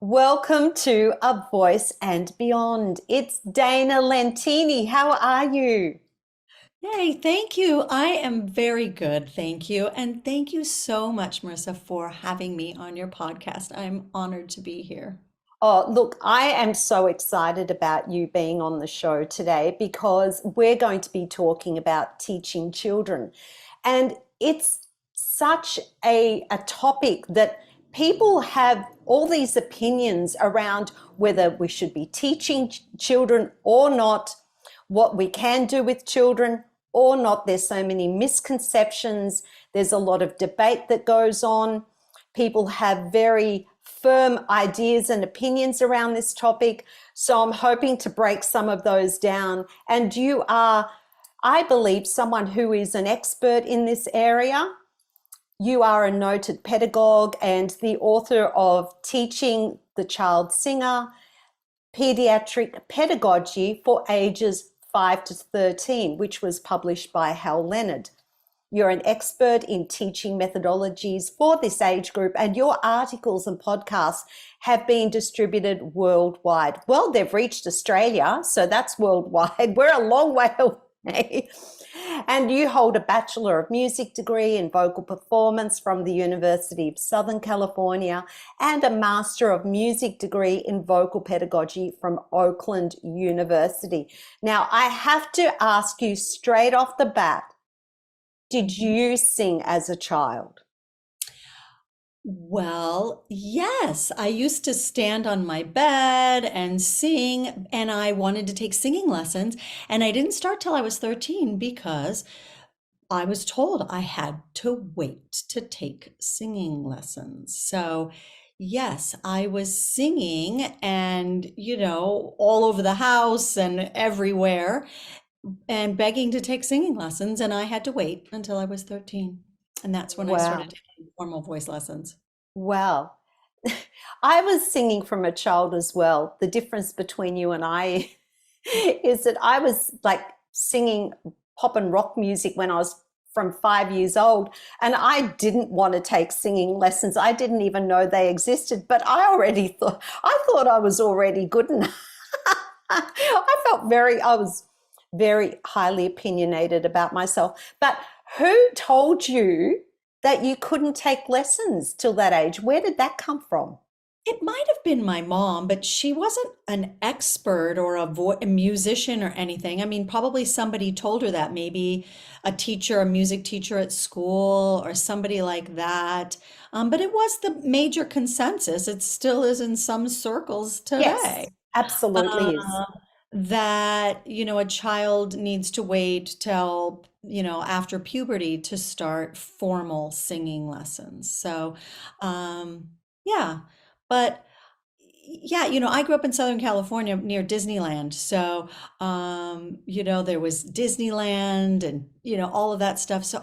Welcome to A Voice and Beyond. It's Dana Lentini. How are you? Hey, thank you. I am very good, thank you. And thank you so much, Marissa, for having me on your podcast. I'm honored to be here. Oh, look, I am so excited about you being on the show today because we're going to be talking about teaching children. And it's such a topic that people have all these opinions around whether we should be teaching children or not, what we can do with children or not. There's so many misconceptions. There's a lot of debate that goes on. People have very firm ideas and opinions around this topic. So I'm hoping to break some of those down. And you are, I believe, someone who is an expert in this area. You are a noted pedagogue and the author of Teaching the Child Singer, Paediatric Pedagogy for ages 5 to 13, which was published by Hal Leonard. You're an expert in teaching methodologies for this age group, and your articles and podcasts have been distributed worldwide. Well, they've reached Australia, so that's worldwide. We're a long way away. And you hold a Bachelor of Music degree in vocal performance from the University of Southern California and a Master of Music degree in vocal pedagogy from Oakland University. Now, I have to ask you straight off the bat, did you sing as a child? Well, yes, I used to stand on my bed and sing, and I wanted to take singing lessons. And I didn't start till I was 13 because I was told I had to wait to take singing lessons. So, yes, I was singing and, all over the house and everywhere and begging to take singing lessons. And I had to wait until I was 13. And that's when I started Wow. taking formal voice lessons. Wow. I was singing from a child as well. The difference between you and I is that I was like singing pop and rock music when I was from 5 years old, and I didn't want to take singing lessons. I didn't even know they existed, but I thought I was already good enough. I was very highly opinionated about myself. But who told you that you couldn't take lessons till that age? Where did that come from? It might have been my mom, but she wasn't an expert or a musician or anything. I mean, probably somebody told her that, maybe a teacher, a music teacher at school, or somebody like that. But it was the major consensus. It still is in some circles Yes, today. absolutely is. That, a child needs to wait till, after puberty to start formal singing lessons. So, yeah, but yeah, I grew up in Southern California near Disneyland. So, there was Disneyland and, all of that stuff. So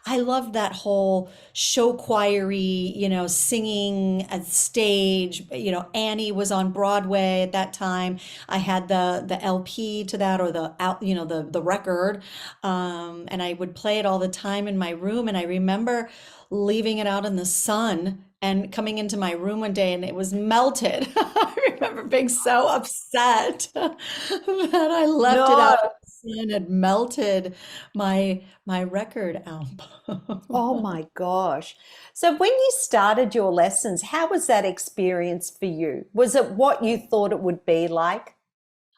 I loved that whole show choiry, singing at stage. Annie was on Broadway at that time. I had the LP to that, or the out, the record. And I would play it all the time in my room. And I remember leaving it out in the sun and coming into my room one day and it was melted. I remember being so upset that I left it No. out in the sun and melted my record album. Oh my gosh. So when you started your lessons, how was that experience for you? Was it what you thought it would be like?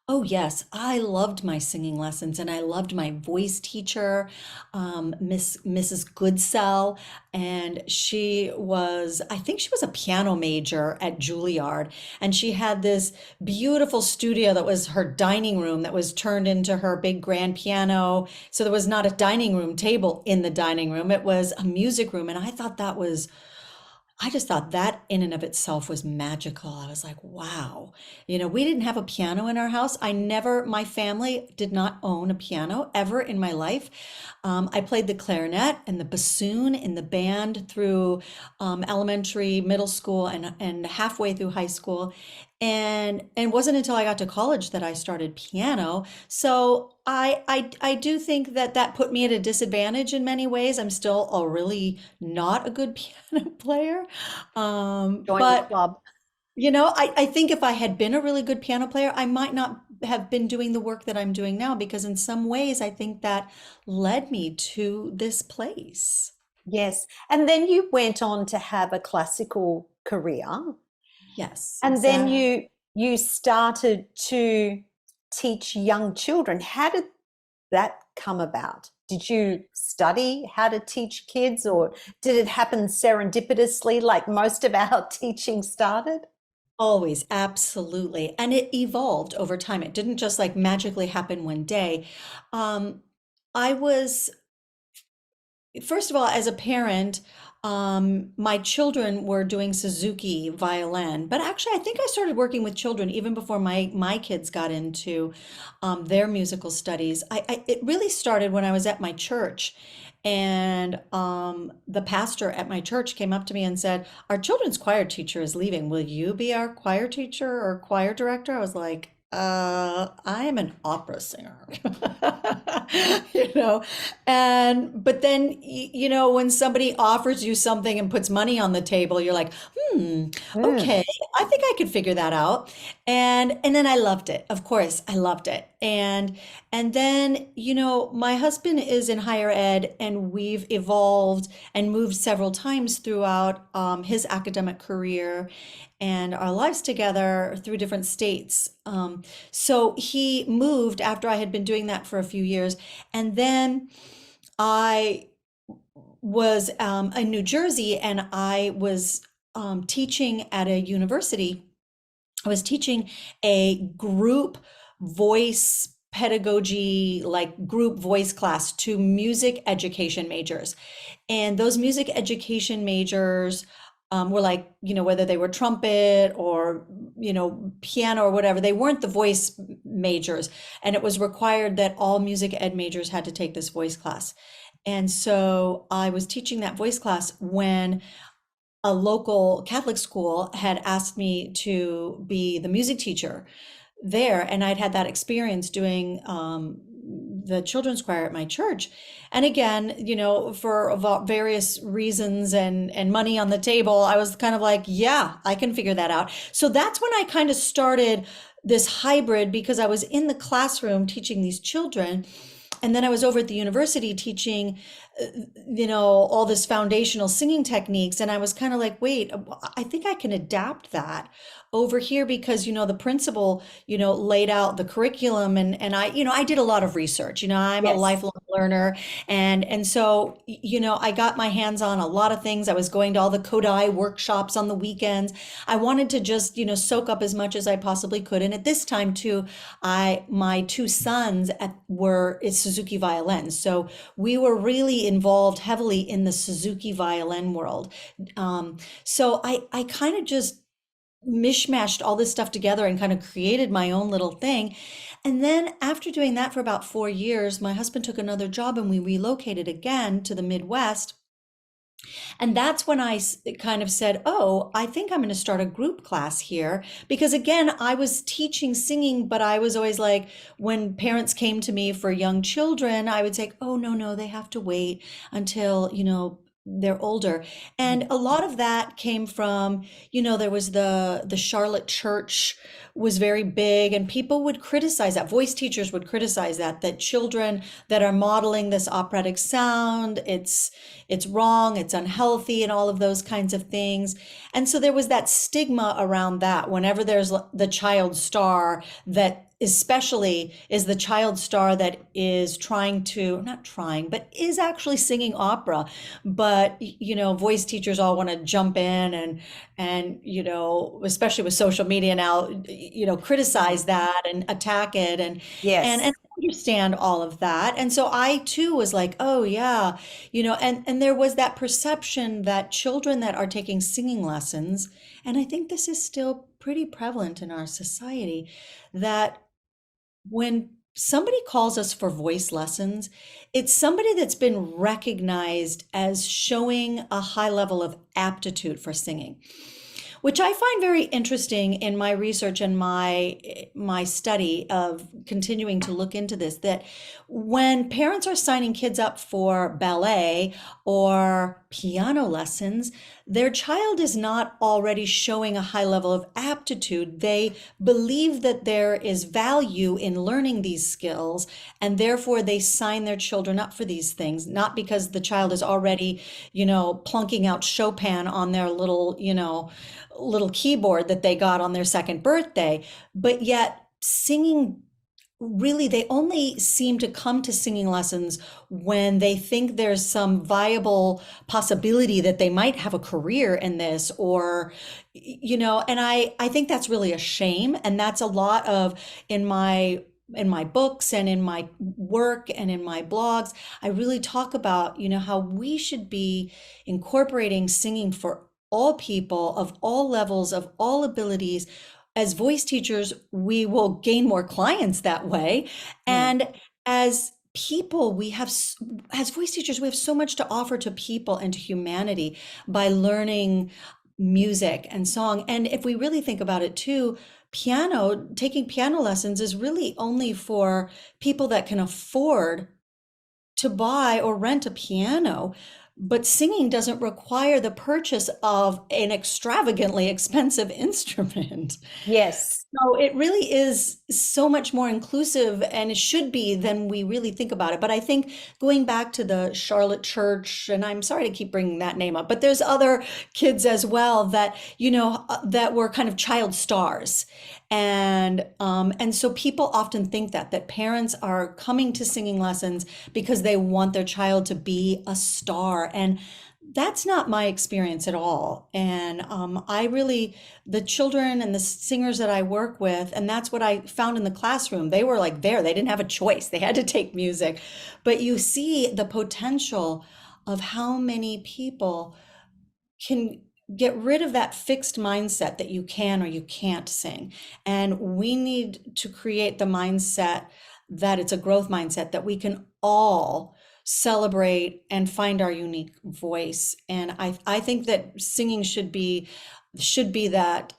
Oh, yes. I loved my singing lessons and I loved my voice teacher, Mrs. Goodsell. And I think she was a piano major at Juilliard. And she had this beautiful studio that was her dining room that was turned into her big grand piano. So there was not a dining room table in the dining room, it was a music room. And I just thought that in and of itself was magical. I was like, wow. We didn't have a piano in our house. My family did not own a piano ever in my life. I played the clarinet and the bassoon in the band through elementary, middle school, and halfway through high school. And it wasn't until I got to college that I started piano. So I do think that that put me at a disadvantage in many ways. I'm still a really not a good piano player. Join the But club. I think if I had been a really good piano player, I might not have been doing the work that I'm doing now because in some ways I think that led me to this place. Yes. And then you went on to have a classical career. Yes, And then exactly. you started to teach young children. How did that come about? Did you study how to teach kids, or did it happen serendipitously like most of our teaching started? Always, absolutely. And it evolved over time. It didn't just like magically happen one day. Um, I was First of all, as a parent, my children were doing Suzuki violin, but actually, I think I started working with children even before my kids got into their musical studies. It really started when I was at my church, and the pastor at my church came up to me and said, "Our children's choir teacher is leaving. Will you be our choir teacher or choir director?" I was like, I am an opera singer, you know, but then, when somebody offers you something and puts money on the table, you're like, hmm, Mm. okay, I think I could figure that out. And then I loved it. Of course, I loved it. And then, my husband is in higher ed, and we've evolved and moved several times throughout his academic career and our lives together through different states. So he moved after I had been doing that for a few years. And then I was in New Jersey, and I was teaching at a university. I was teaching a group voice pedagogy, like group voice class to music education majors. And those music education majors were like, whether they were trumpet or, piano or whatever, they weren't the voice majors. And it was required that all music ed majors had to take this voice class. And so I was teaching that voice class when a local Catholic school had asked me to be the music teacher there, and I'd had that experience doing the children's choir at my church. And again, for various reasons and money on the table, I was kind of like, yeah, I can figure that out. So that's when I kind of started this hybrid, because I was in the classroom teaching these children. And then I was over at the university teaching, all this foundational singing techniques. And I was kind of like, wait, I think I can adapt that over here because, the principal, laid out the curriculum, and I did a lot of research. I'm a Yes. lifelong learner. And so, I got my hands on a lot of things. I was going to all the Kodai workshops on the weekends. I wanted to just, soak up as much as I possibly could. And at this time too, my two sons were Suzuki violins. So we were really involved heavily in the Suzuki violin world. So I kind of just mishmashed all this stuff together and kind of created my own little thing. And then after doing that for about 4 years, my husband took another job and we relocated again to the Midwest. And that's when kind of said, oh, I think I'm going to start a group class here. Because again, I was teaching singing, but I was always like, when parents came to me for young children, I would say, oh, no, no, they have to wait until, they're older. And a lot of that came from, there was the Charlotte church was very big, and people would criticize that. Voice teachers would criticize that children that are modeling this operatic sound, it's wrong, it's unhealthy, and all of those kinds of things. And so there was that stigma around that. Whenever there's the child star, that especially is the child star that is trying to, not trying, but is actually singing opera. But, voice teachers all want to jump in and, especially with social media now, criticize that and attack it and Yes. understand all of that. And so I too was like, oh yeah, and there was that perception that children that are taking singing lessons, and I think this is still pretty prevalent in our society, that when somebody calls us for voice lessons, it's somebody that's been recognized as showing a high level of aptitude for singing. which I find very interesting in my research and my study of continuing to look into this, that when parents are signing kids up for ballet or piano lessons, their child is not already showing a high level of aptitude. They believe that there is value in learning these skills, and therefore they sign their children up for these things, not because the child is already, plunking out Chopin on their little keyboard that they got on their second birthday, but yet singing, really, they only seem to come to singing lessons when they think there's some viable possibility that they might have a career in this, or and I think that's really a shame. And that's a lot of, in my books and in my work and in my blogs, I really talk about, how we should be incorporating singing for all people of all levels, of all abilities. As voice teachers, we will gain more clients that way. Mm. And as people, as voice teachers, we have so much to offer to people and to humanity by learning music and song. And if we really think about it too, taking piano lessons is really only for people that can afford to buy or rent a piano. But singing doesn't require the purchase of an extravagantly expensive instrument. Yes. So it really is so much more inclusive, and it should be, than we really think about it. But I think going back to the Charlotte Church, and I'm sorry to keep bringing that name up, but there's other kids as well that, that were kind of child stars. And so people often think that parents are coming to singing lessons because they want their child to be a star. And that's not my experience at all. And the children and the singers that I work with, and that's what I found in the classroom, they were like there. They didn't have a choice. They had to take music. But you see the potential of how many people can get rid of that fixed mindset that you can or you can't sing. And we need to create the mindset that it's a growth mindset, that we can all celebrate and find our unique voice. And I think that singing should be that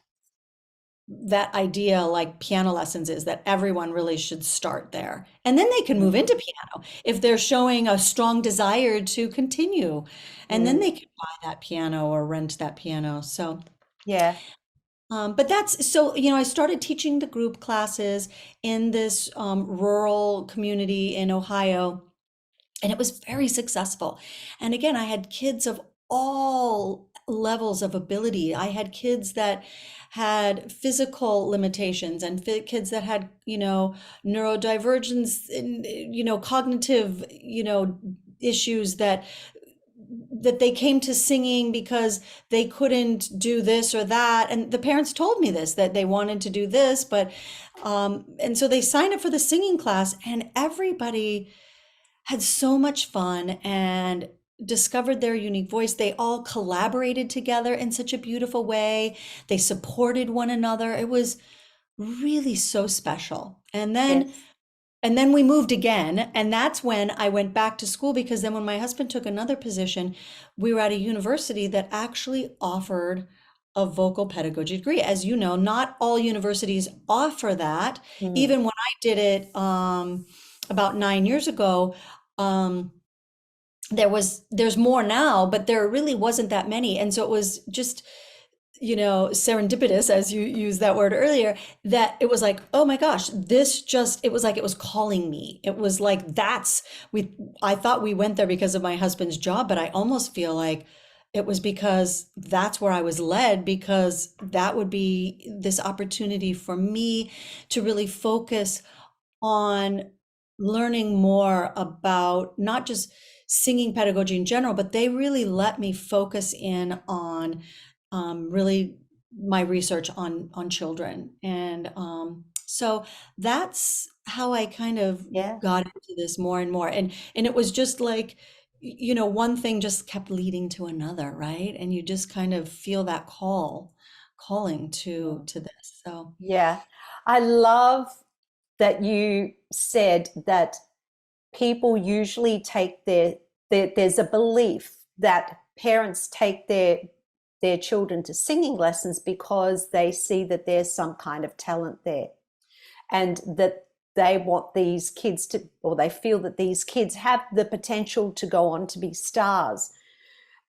idea, like piano lessons is, that everyone really should start there. And then they can move into piano if they're showing a strong desire to continue. And then Mm. they can buy that piano or rent that piano. So, Yeah. but that's so, I started teaching the group classes in this rural community in Ohio, and it was very successful. And again, I had kids of all levels of ability. I had kids that had physical limitations, and kids that had, neurodivergence and, cognitive, issues, that they came to singing because they couldn't do this or that. And the parents told me this, that they wanted to do this, but, and so they signed up for the singing class, and everybody had so much fun and discovered their unique voice. They all collaborated together in such a beautiful way. They supported one another. It was really so special. And then Yes. and then we moved again, and that's when I went back to school, because then when my husband took another position, we were at a university that actually offered a vocal pedagogy degree. As you know, not all universities offer that. Mm. Even when I did it about 9 years ago, um, there's more now, but there really wasn't that many. And so it was just, serendipitous, as you used that word earlier, that it was like, oh my gosh, it was like it was calling me. It was like, I thought we went there because of my husband's job, but I almost feel like it was because that's where I was led, because that would be this opportunity for me to really focus on learning more about not just singing pedagogy in general, but they really let me focus in on really my research on children. And so that's how I kind of Yeah. got into this more and more. And it was just like, one thing just kept leading to another, right? And you just kind of feel that calling to this. So Yeah. I love that you said that people usually take there's a belief that parents take their children to singing lessons because they see that there's some kind of talent there, and that they want these kids to, or they feel that these kids have the potential to go on to be stars.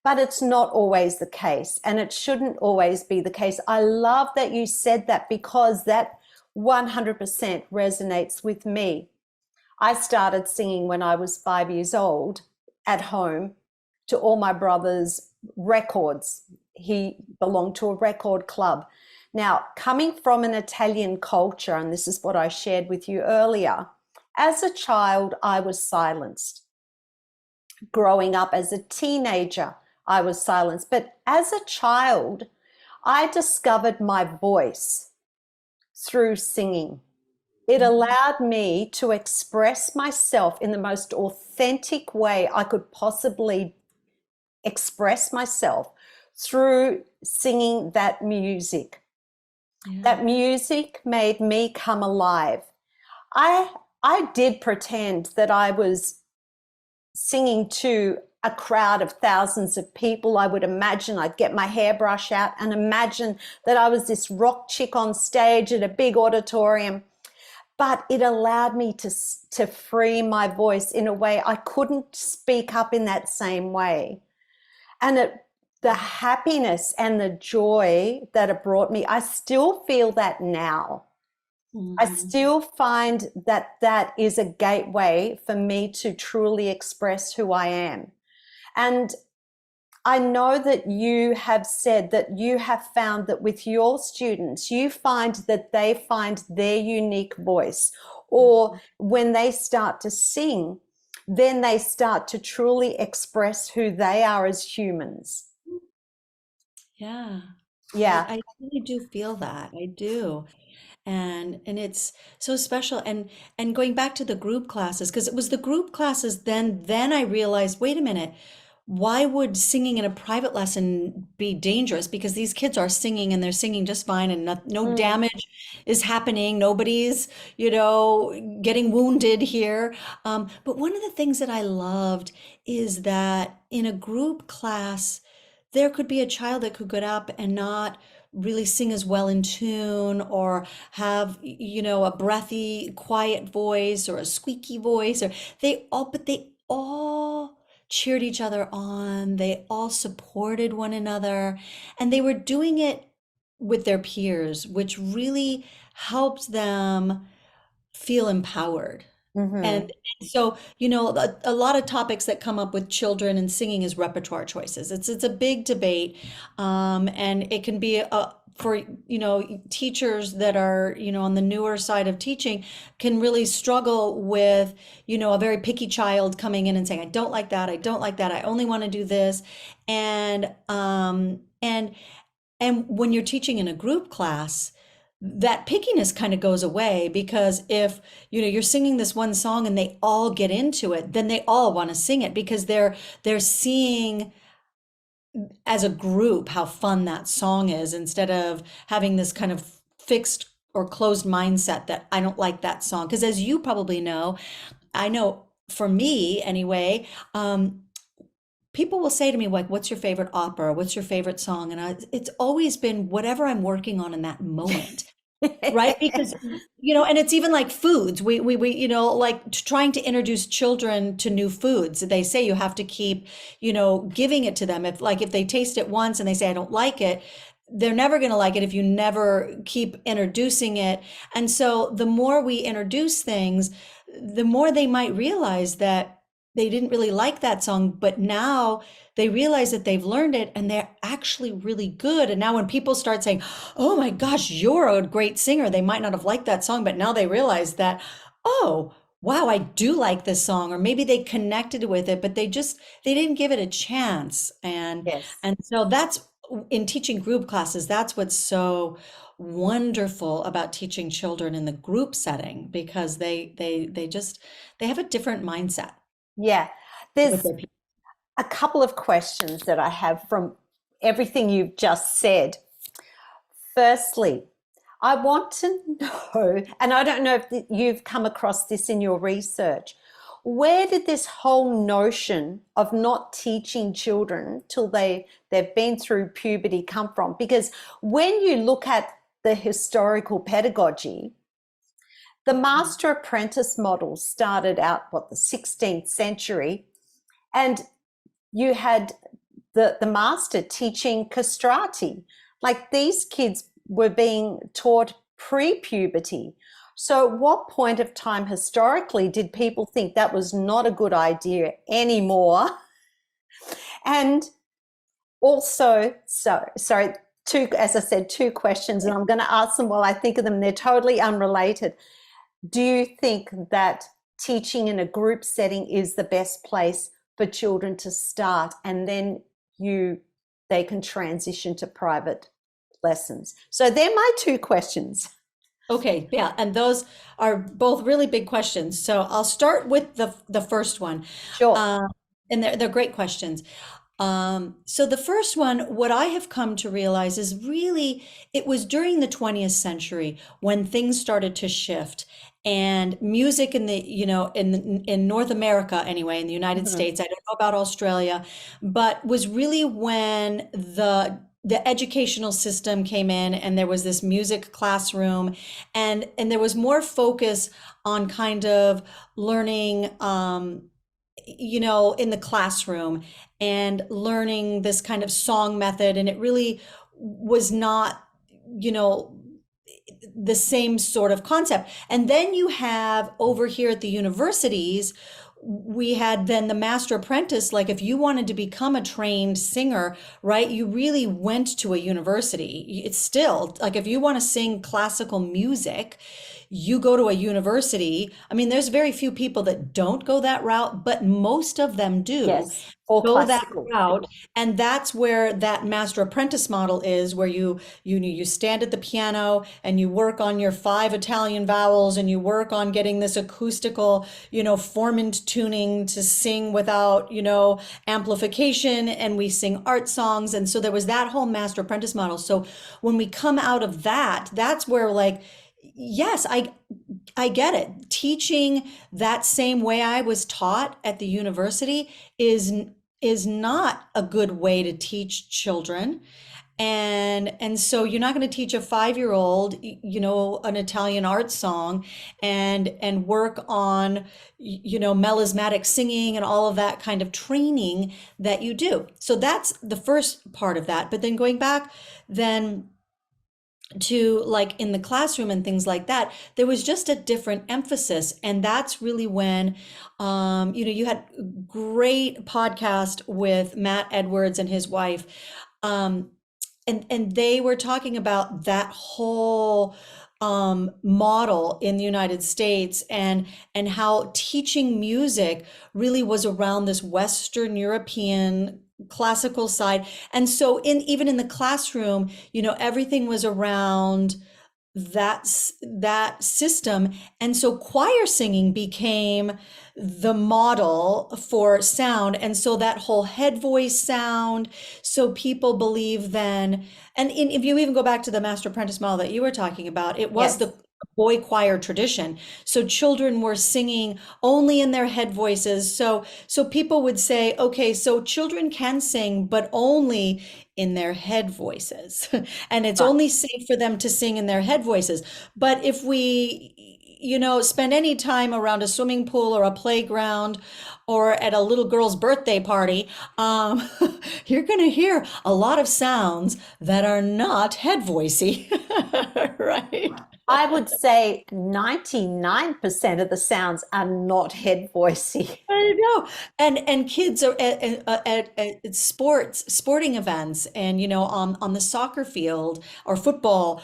But it's not always the case, and it shouldn't always be the case. I love that you said that, because that 100% resonates with me. I started singing when I was 5 years old at home to all my brother's records. He belonged to a record club. Now, coming from an Italian culture, and this is what I shared with you earlier, as a child, I was silenced. Growing up as a teenager, I was silenced. But as a child, I discovered my voice through singing. It allowed me to express myself in the most authentic way I could possibly express myself through singing that music. Yeah. That music made me come alive. I did pretend that I was singing to a crowd of thousands of people. I would imagine, I'd get my hairbrush out and imagine that I was this rock chick on stage at a big auditorium. But it allowed me to free my voice in a way I couldn't speak up in that same way. And the happiness and the joy that it brought me, I still feel that now. I still find that that is a gateway for me to truly express who I am. And I know that you have said that you have found that with your students, you find that they find their unique voice, or when they start to sing, then they start to truly express who they are as humans. Yeah. Yeah. I really do feel that. I do. And it's so special. And going back to the group classes, because it was the group classes, then I realized, wait a minute, why would singing in a private lesson be dangerous? Because these kids are singing and they're singing just fine, and no damage is happening. Nobody's, getting wounded here. But one of the things that I loved is that in a group class, there could be a child that could get up and not really sing as well in tune, or have, a breathy, quiet voice or a squeaky voice, or but they all cheered each other on. They all supported one another, and they were doing it with their peers, which really helped them feel empowered. And so, a lot of topics that come up with children and singing is repertoire choices. It's a big debate, and it can be for teachers that are on the newer side of teaching, can really struggle with a very picky child coming in and saying, I don't like that, I don't like that, I only want to do this, and when you're teaching in a group class, that pickiness kind of goes away, because if you're singing this one song and they all get into it, then they all want to sing it, because they're seeing as a group how fun that song is, instead of having this kind of fixed or closed mindset that I don't like that song. Because as you probably know, I know for me anyway, people will say to me, like, what's your favorite opera? What's your favorite song? And it's always been whatever I'm working on in that moment. Right? Because, and it's even like foods. We like trying to introduce children to new foods. They say you have to keep, giving it to them. If they taste it once and they say, I don't like it, they're never going to like it if you never keep introducing it. And so the more we introduce things, the more they might realize that they didn't really like that song, but now they realize that they've learned it and they're actually really good. And now when people start saying, oh my gosh, you're a great singer, they might not have liked that song, but now they realize that, oh, wow, I do like this song. Or maybe they connected with it, but they didn't give it a chance. Yes. And so that's, in teaching group classes, that's what's so wonderful about teaching children in the group setting, because they have a different mindset Yeah. with There's their people. a couple of questions that I have from everything you've just said. Firstly, I want to know, and I don't know if you've come across this in your research, where did this whole notion of not teaching children till they've been through puberty come from? Because when you look at the historical pedagogy, the master apprentice model started out, what, the 16th century, and you had the master teaching castrati. Like, these kids were being taught pre-puberty. So at what point of time historically did people think that was not a good idea anymore? And also, sorry, as I said, two questions, and I'm going to ask them while I think of them. They're totally unrelated. Do you think that teaching in a group setting is the best place for children to start, and then they can transition to private lessons? So they're my two questions. Okay, yeah, and those are both really big questions. So I'll start with the first one. Sure. And they're great questions. So the first one, what I have come to realize is really it was during the 20th century when things started to shift, and music in the, in North America anyway, in the United States, I don't know about Australia, but was really when the educational system came in, and there was this music classroom, and there was more focus on kind of learning, in the classroom, and learning this kind of song method. And it really was not, the same sort of concept. And then you have over here at the universities, we had then the master apprentice. Like, if you wanted to become a trained singer, right, you really went to a university. It's still like, if you want to sing classical music, you go to a university. I mean, there's very few people that don't go that route, but most of them do. Yes, or Go that classical. route. And that's where that master apprentice model is, where you stand at the piano and you work on your 5 Italian vowels, and you work on getting this acoustical, formant tuning to sing without, amplification, and we sing art songs. And so there was that whole master apprentice model. So when we come out of that, that's where, like, yes, I get it. Teaching that same way I was taught at the university is not a good way to teach children. And so you're not going to teach a 5-year-old, an Italian art song, and work on, melismatic singing and all of that kind of training that you do. So that's the first part of that. But then going back then to, like, in the classroom and things like that, there was just a different emphasis. And that's really when, you had great podcast with Matt Edwards and his wife. And they were talking about that whole model in the United States, and how teaching music really was around this Western European classical side. And so even in the classroom, everything was around that system. And so choir singing became the model for sound. And so that whole head voice sound. So people believe then, and if you even go back to the master apprentice model that you were talking about, it was Yes. the boy choir tradition. So children were singing only in their head voices. So people would say, okay, so children can sing, but only in their head voices. And it's Right. only safe for them to sing in their head voices. But if we, spend any time around a swimming pool or a playground or at a little girl's birthday party, you're going to hear a lot of sounds that are not head voicey, right? I would say 99% of the sounds are not head voicey. I know. And kids are at sporting events, and on the soccer field or football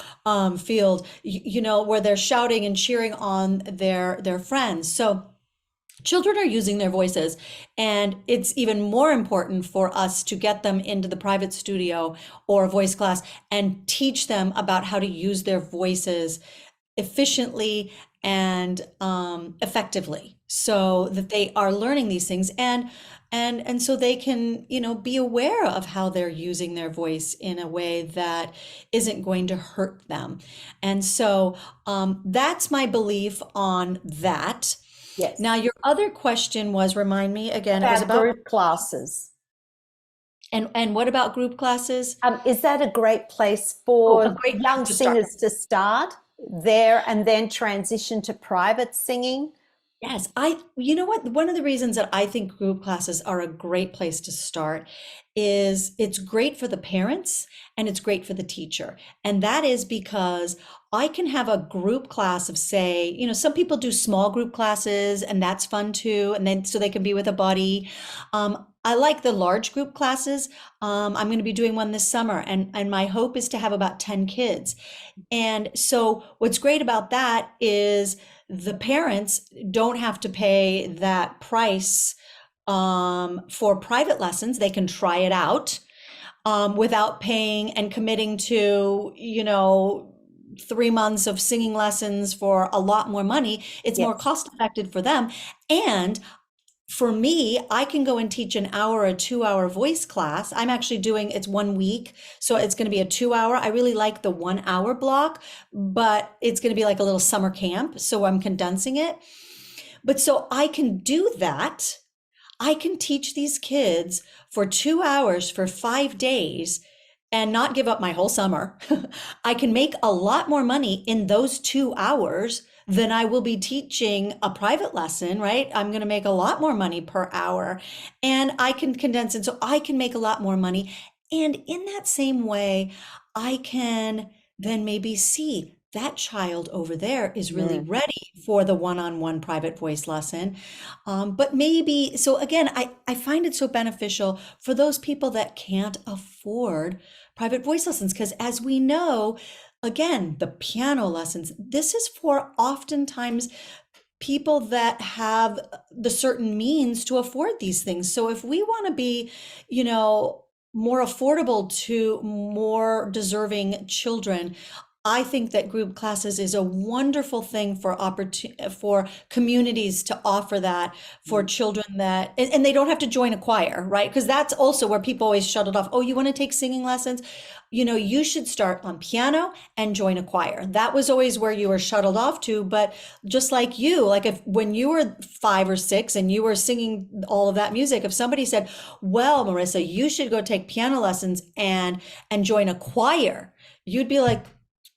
field, where they're shouting and cheering on their friends. So children are using their voices, and it's even more important for us to get them into the private studio or voice class and teach them about how to use their voices efficiently and effectively, so that they are learning these things, and so they can, be aware of how they're using their voice in a way that isn't going to hurt them. And so that's my belief on that. Yes. Now, your other question was, remind me again, it was About about, group classes. and what about group classes? Is that a great place Oh, a for great place young to start. singers to start there and then transition to private singing? Yes, you know what? One of the reasons that I think group classes are a great place to start is it's great for the parents and it's great for the teacher. And that is because I can have a group class of, say, some people do small group classes and that's fun too. And then so they can be with a buddy. I like the large group classes. I'm going to be doing one this summer and my hope is to have about 10 kids. And so what's great about that is the parents don't have to pay that price for private lessons. They can try it out without paying and committing to, 3 months of singing lessons for a lot more money. It's more Yes. cost effective for them. And for me, I can go and teach an hour, a 2 hour voice class. I'm actually doing it's 1 week. So it's going to be a 2 hour. I really like the 1 hour block, but it's going to be like a little summer camp. So I'm condensing it. But so I can do that. I can teach these kids for 2 hours for 5 days and not give up my whole summer. I can make a lot more money in those 2 hours than I will be teaching a private lesson, right? I'm going to make a lot more money per hour and I can condense it so I can make a lot more money. And in that same way, I can then maybe see that child over there is really Mm. ready for the one-on-one private voice lesson. But maybe, so again, I find it so beneficial for those people that can't afford private voice lessons, because as we know, again, the piano lessons, this is for oftentimes people that have the certain means to afford these things. So if we want to be, more affordable to more deserving children, I think that group classes is a wonderful thing for communities to offer that for Mm. children that and they don't have to join a choir, right? Because that's also where people always shut it off. Oh, you want to take singing lessons? You should start on piano and join a choir. That was always where you were shuttled off to. But just like you, like if when you were 5 or 6 and you were singing all of that music, if somebody said, "Well, Marissa, you should go take piano lessons and join a choir," you'd be like,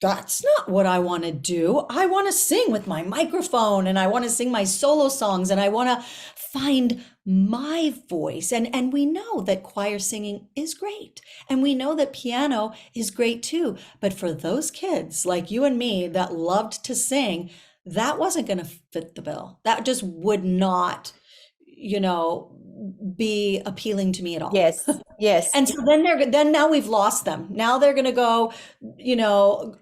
that's not what I want to do. I want to sing with my microphone and I want to sing my solo songs and I want to find my voice. And we know that choir singing is great. And we know that piano is great too. But for those kids like you and me that loved to sing, that wasn't going to fit the bill. That just would not, be appealing to me at all. Yes. Yes. And so then now we've lost them. Now they're going to go, you know,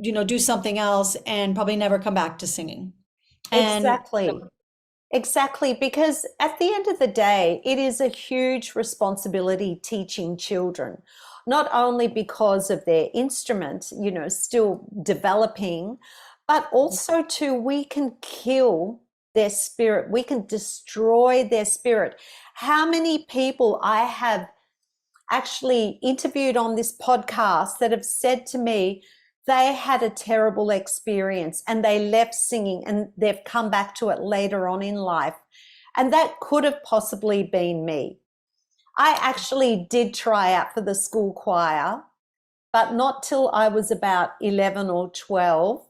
do something else and probably never come back to singing. And Exactly. Exactly. Because at the end of the day, it is a huge responsibility teaching children, not only because of their instrument, still developing, but also too, we can kill their spirit. We can destroy their spirit. How many people I have actually interviewed on this podcast that have said to me they had a terrible experience and they left singing and they've come back to it later on in life. And that could have possibly been me. I actually did try out for the school choir, but not till I was about 11 or 12.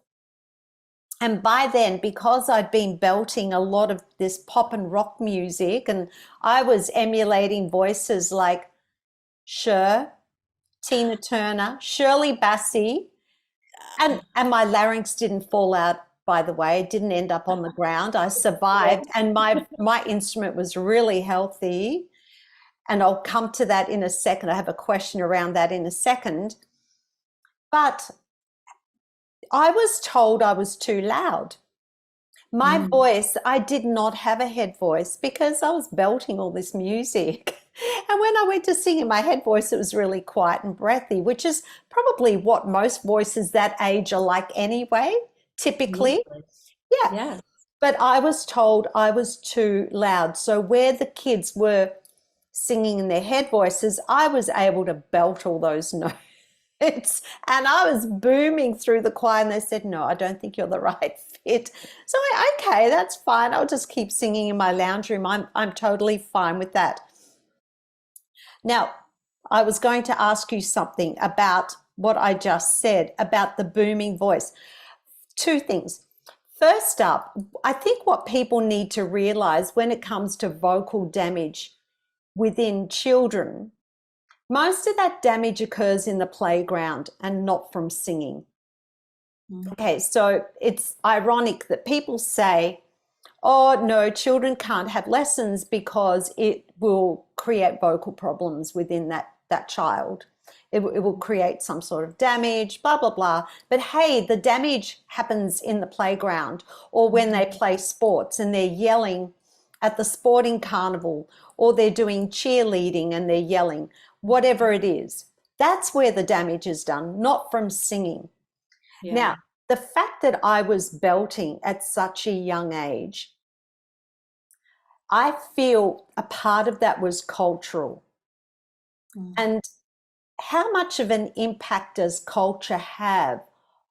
And by then, because I'd been belting a lot of this pop and rock music, and I was emulating voices like Cher, Tina Turner, Shirley Bassey, and my larynx didn't fall out, by the way. It didn't end up on the ground. I survived, and my instrument was really healthy. And I'll come to that in a second. I have a question around that in a second. But I was told I was too loud. My Mm. voice, I did not have a head voice because I was belting all this music. And when I went to sing in my head voice, it was really quiet and breathy, which is probably what most voices that age are like anyway, typically. Usually. Yeah. Yes. But I was told I was too loud. So where the kids were singing in their head voices, I was able to belt all those notes. It's, and I was booming through the choir, and they said, "No, I don't think you're the right fit." So okay, that's fine. I'll just keep singing in my lounge room. I'm totally fine with that. Now, I was going to ask you something about what I just said about the booming voice. Two things. First up, I think what people need to realize when it comes to vocal damage within children, most of that damage occurs in the playground and not from singing. Mm. Okay, so it's ironic that people say, "Oh, no, children can't have lessons because it will create vocal problems within that child. It will create some sort of damage, blah, blah, blah." But hey, the damage happens in the playground or when they play sports and they're yelling at the sporting carnival, or they're doing cheerleading and they're yelling, whatever it is. That's where the damage is done, not from singing. Yeah. Now, the fact that I was belting at such a young age, I feel a part of that was cultural. Mm. And how much of an impact does culture have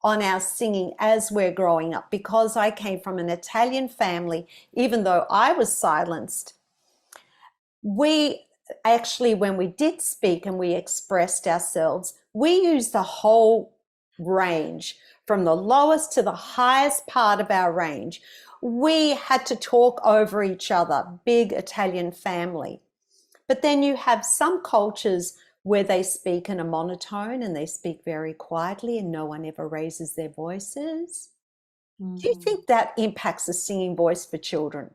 on our singing as we're growing up? Because I came from an Italian family, even though I was silenced, we actually, when we did speak and we expressed ourselves, we used the whole range from the lowest to the highest part of our range. We had to talk over each other, big Italian family. But then you have some cultures where they speak in a monotone and they speak very quietly and no one ever raises their voices. Do you Mhm. think that impacts the singing voice for children?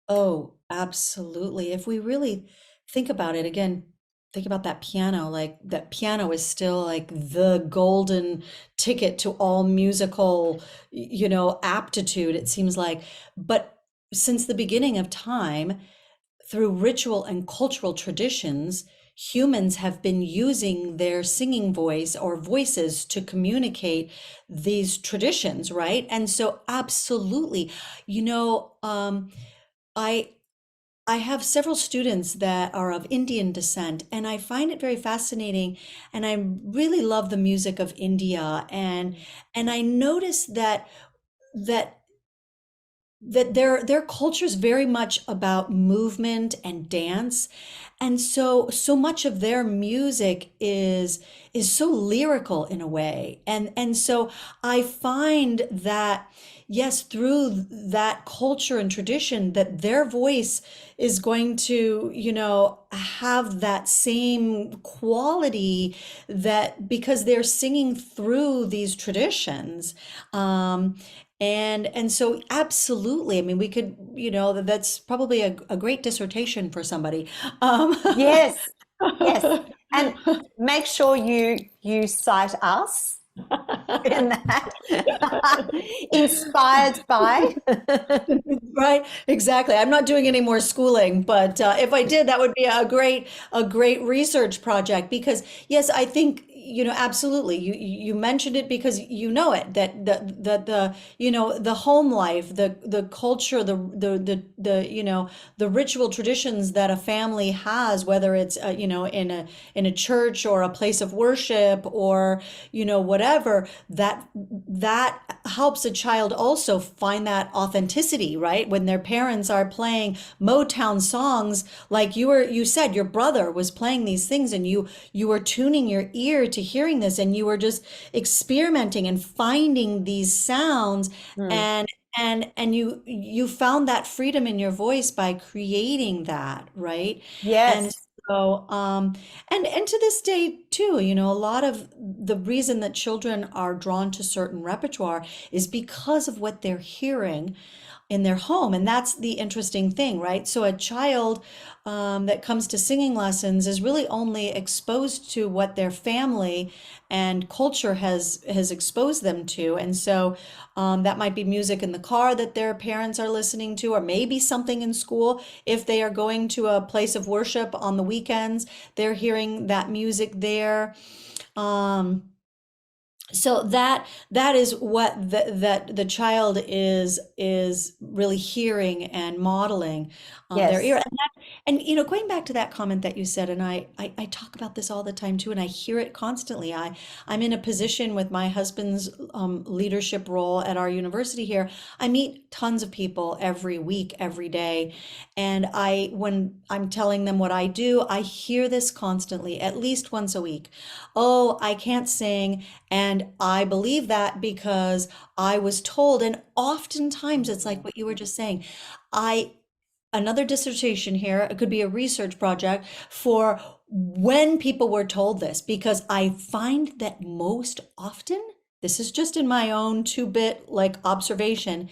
Oh, absolutely. If we really think about it, again, think about that piano, like that piano is still like the golden ticket to all musical, aptitude, it seems like. But since the beginning of time, through ritual and cultural traditions, humans have been using their singing voice or voices to communicate these traditions, right? And so, absolutely, you know, I I have several students that are of Indian descent, and I find it very fascinating. And I really love the music of India, and I notice that that their culture is very much about movement and dance, and so much of their music is so lyrical in a way, and so I find that yes, through that culture and tradition, that their voice is going to have that same quality, that because they're singing through these traditions. And so absolutely, I mean, we could, that's probably a great dissertation for somebody. Um, Yes, yes. And make sure you cite us in that. Inspired by. Right, exactly. I'm not doing any more schooling, but if I did, that would be a great research project. Because yes, I think absolutely. You mentioned it because you know it, that the home life, the culture, the ritual traditions that a family has, whether it's in a church or a place of worship, or whatever, that helps a child also find that authenticity, right? When their parents are playing Motown songs, like you said, your brother was playing these things, and you were tuning your ear to hearing this, and you were just experimenting and finding these sounds, Mm. and you found that freedom in your voice by creating that, right? And Yes. so, and to this day too, a lot of the reason that children are drawn to certain repertoire is because of what they're hearing in their home. And that's the interesting thing, right? So a child that comes to singing lessons is really only exposed to what their family and culture has exposed them to. And so that might be music in the car that their parents are listening to, or maybe something in school. If they are going to a place of worship on the weekends, they're hearing that music there. Um, So that is what that the child is really hearing and modeling their ear. Yes. And going back to that comment that you said, and I talk about this all the time too, and I hear it constantly. I'm in a position with my husband's leadership role at our university here. I meet tons of people every week, every day, and when I'm telling them what I do, I hear this constantly, at least once a week. Oh, I can't sing, and I believe that because I was told, and oftentimes it's like what you were just saying. I Another dissertation here, it could be a research project for when people were told this, because I find that most often, this is just in my own two-bit like observation,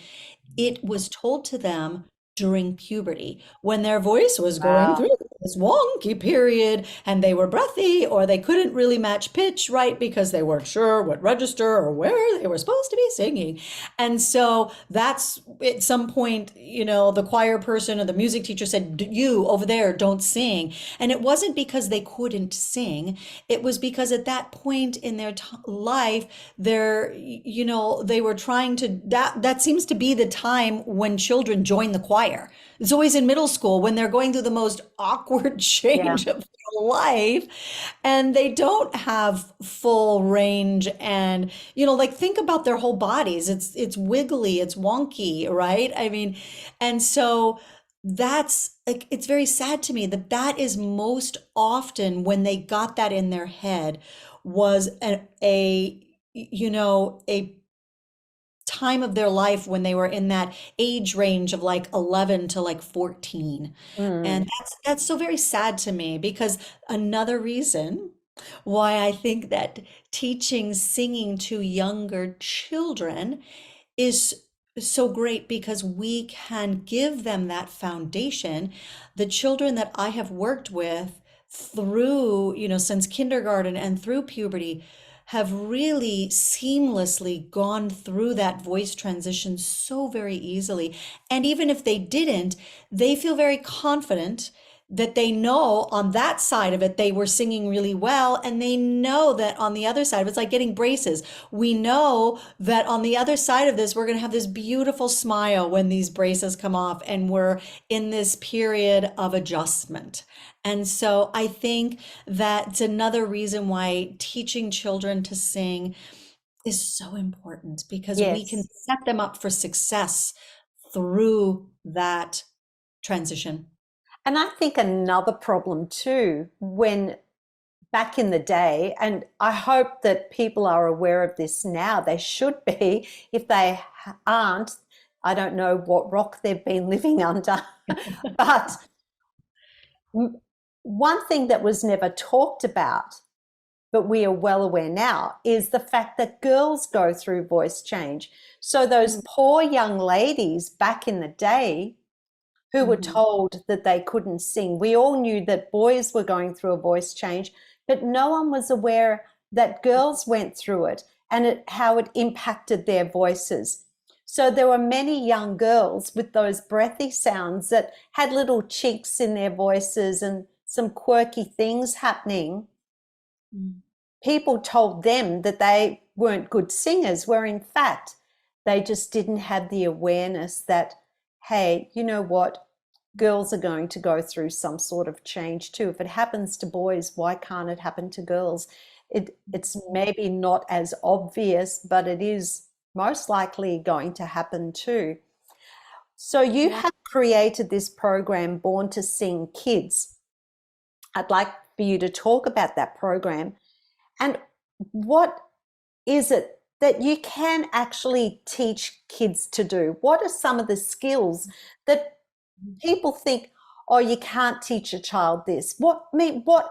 it was told to them during puberty when their voice was going Wow. through this wonky period and they were breathy or they couldn't really match pitch right because they weren't sure what register or where they were supposed to be singing. And so that's at some point, the choir person or the music teacher said, You over there, don't sing. And it wasn't because they couldn't sing. It was because at that point in their life, they were trying to, that seems to be the time when children join the choir. It's always in middle school when they're going through the most awkward Yeah. change of their life and they don't have full range and like think about their whole bodies. It's wiggly, it's wonky, right? I mean, and so that's like it's very sad to me that that is most often when they got that in their head was a time of their life when they were in that age range of like 11 to like 14. Mm. And that's so very sad to me because another reason why I think that teaching singing to younger children is so great because we can give them that foundation. The children that I have worked with through, since kindergarten and through puberty have really seamlessly gone through that voice transition so very easily. And even if they didn't, they feel very confident that they know on that side of it they were singing really well, and they know that on the other side it's like getting braces. We know that on the other side of this we're going to have this beautiful smile when these braces come off and we're in this period of adjustment. And so I think that's another reason why teaching children to sing is so important because we can Yes. set them up for success through that transition. And I think another problem too, when back in the day, and I hope that people are aware of this now, they should be. If they aren't, I don't know what rock they've been living under. But one thing that was never talked about, but we are well aware now, is the fact that girls go through voice change. So those poor young ladies back in the day who were Mhm. told that they couldn't sing. We all knew that boys were going through a voice change, but no one was aware that girls went through it and how it impacted their voices. So there were many young girls with those breathy sounds that had little cheeks in their voices and some quirky things happening. Mm. People told them that they weren't good singers, where in fact they just didn't have the awareness that, hey, you know what? Girls are going to go through some sort of change too. If it happens to boys, why can't it happen to girls? It's maybe not as obvious, but it is most likely going to happen too. So you Yeah. have created this program, Born to Sing Kids. I'd like for you to talk about that program and what is it that you can actually teach kids to do? What are some of the skills that people think, oh, you can't teach a child this? What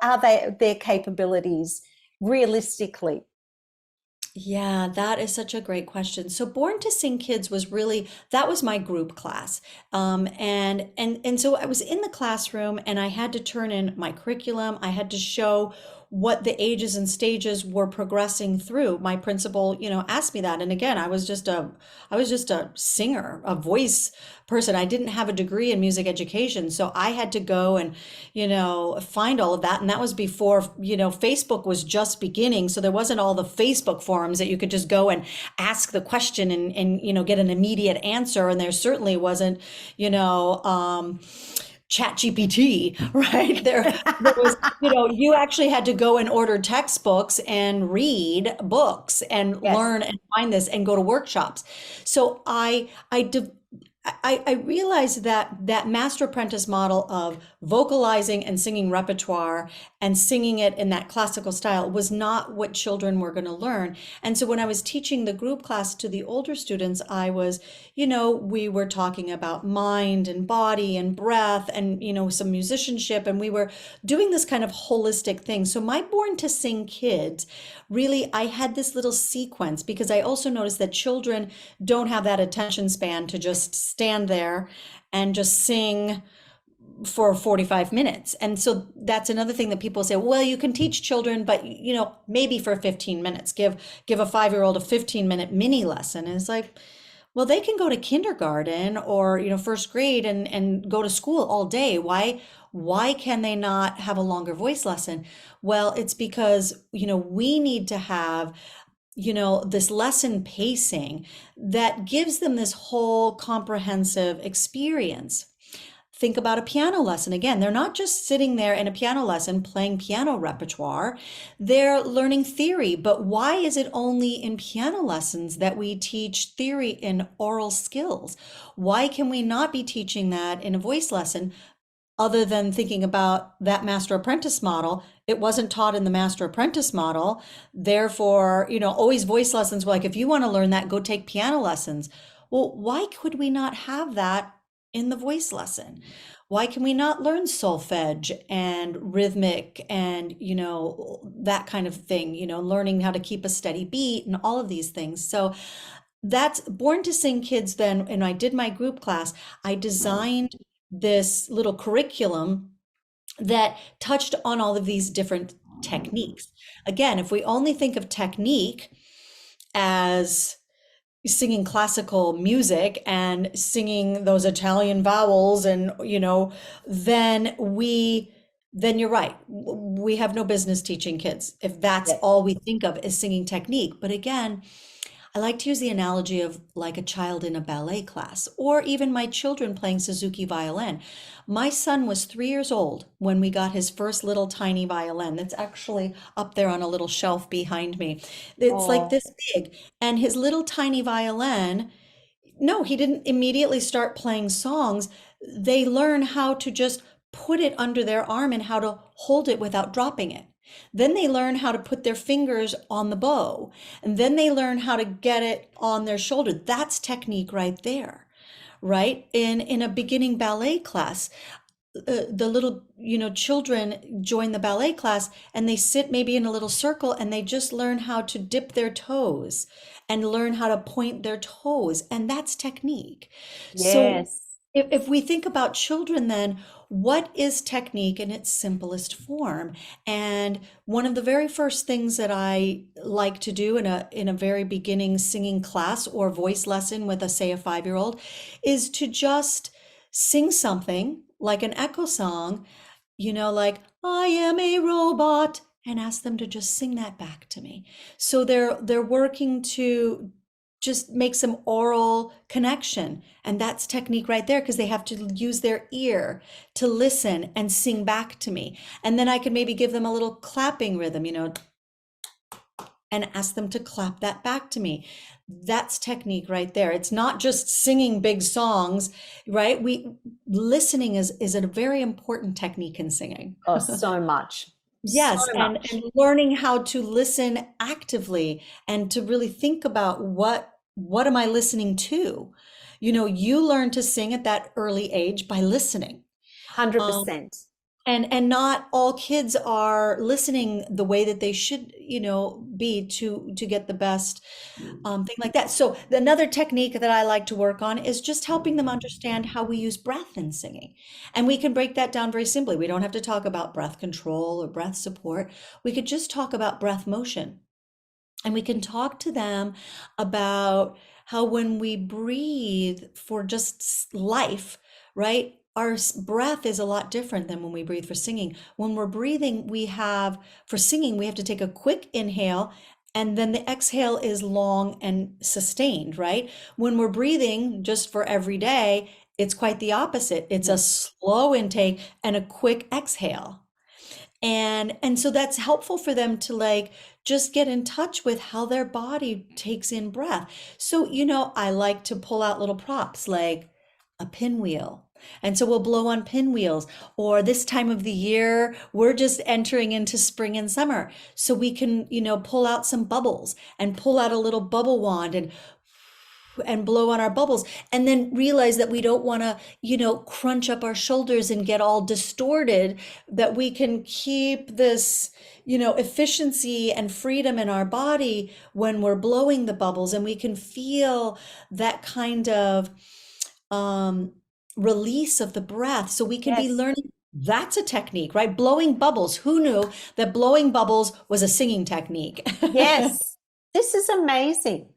are their capabilities realistically? Yeah, that is such a great question. So Born to Sing Kids was really that was my group class. And so I was in the classroom and I had to turn in my curriculum. I had to show what the ages and stages were progressing through. My principal, asked me that. And again, I was just a singer, a voice person. I didn't have a degree in music education. So I had to go and, find all of that. And that was before, Facebook was just beginning. So there wasn't all the Facebook forums that you could just go and ask the question and get an immediate answer. And there certainly wasn't, chat GPT, right? There was, you actually had to go and order textbooks and read books and Yes. learn and find this and go to workshops. So I realized that that master apprentice model of vocalizing and singing repertoire and singing it in that classical style was not what children were going to learn. And so when I was teaching the group class to the older students, we were talking about mind and body and breath and, some musicianship. And we were doing this kind of holistic thing. So my Born to Sing kids, really, I had this little sequence because I also noticed that children don't have that attention span to just stand there and just sing for 45 minutes. And so that's another thing that people say, well, you can teach children, but maybe for 15 minutes, give a 5-year-old a 15-minute mini lesson. And it's like, well, they can go to kindergarten or, first grade and go to school all day. Why can they not have a longer voice lesson? Well, it's because, we need to have this lesson pacing that gives them this whole comprehensive experience. Think about a piano lesson. Again, they're not just sitting there in a piano lesson playing piano repertoire. They're learning theory. But why is it only in piano lessons that we teach theory in oral skills? Why can we not be teaching that in a voice lesson? Other than thinking about that master apprentice model, it wasn't taught in the master apprentice model. Therefore, always voice lessons were like, if you want to learn that, go take piano lessons. Well, why could we not have that in the voice lesson? Why can we not learn solfege and rhythmic and, that kind of thing, learning how to keep a steady beat and all of these things. So that's Born to Sing kids. Then, and I did my group class, I designed this little curriculum that touched on all of these different techniques. Again, if we only think of technique as singing classical music and singing those Italian vowels and, then you're right. We have no business teaching kids if that's Yes. all we think of is singing technique. But again, I like to use the analogy of like a child in a ballet class, or even my children playing Suzuki violin. My son was 3 years old when we got his first little tiny violin that's actually up there on a little shelf behind me. It's like Oh, this big. And his little tiny violin, no, he didn't immediately start playing songs. They learn how to just put it under their arm and how to hold it without dropping it. Then they learn how to put their fingers on the bow. And then they learn how to get it on their shoulder. That's technique right there, right? In a beginning ballet class, the little, children join the ballet class and they sit maybe in a little circle and they just learn how to dip their toes and learn how to point their toes. And that's technique. So yes. if we think about children, then what is technique in its simplest form? And one of the very first things that I like to do in a very beginning singing class or voice lesson with say a 5-year-old is to just sing something like an echo song, like I am a robot, and ask them to just sing that back to me. So they're working to just make some oral connection. And that's technique right there because they have to use their ear to listen and sing back to me. And then I could maybe give them a little clapping rhythm, and ask them to clap that back to me. That's technique right there. It's not just singing big songs, right? Listening is a very important technique in singing. Oh, so much. So Yes, and much. learning how to listen actively and to really think about what am I listening to? You learn to sing at that early age by listening. Um, 100%. And not all kids are listening the way that they should, be to get the best thing like that. So another technique that I like to work on is just helping them understand how we use breath in singing. And we can break that down very simply. We don't have to talk about breath control or breath support. We could just talk about breath motion. And we can talk to them about how when we breathe for just life, right? Our breath is a lot different than when we breathe for singing. When we're breathing, for singing, we have to take a quick inhale, and then the exhale is long and sustained, right? When we're breathing just for every day, it's quite the opposite. It's a slow intake and a quick exhale. And so that's helpful for them to like just get in touch with how their body takes in breath. So, I like to pull out little props like a pinwheel. And so we'll blow on pinwheels. Or this time of the year, we're just entering into spring and summer. So we can, pull out some bubbles and pull out a little bubble wand and blow on our bubbles, and then realize that we don't want to, crunch up our shoulders and get all distorted, that we can keep this, efficiency and freedom in our body when we're blowing the bubbles, and we can feel that kind of um, release of the breath. So we can be Yes. learning. That's a technique, right? Blowing bubbles. Who knew that blowing bubbles was a singing technique? Yes. This is amazing.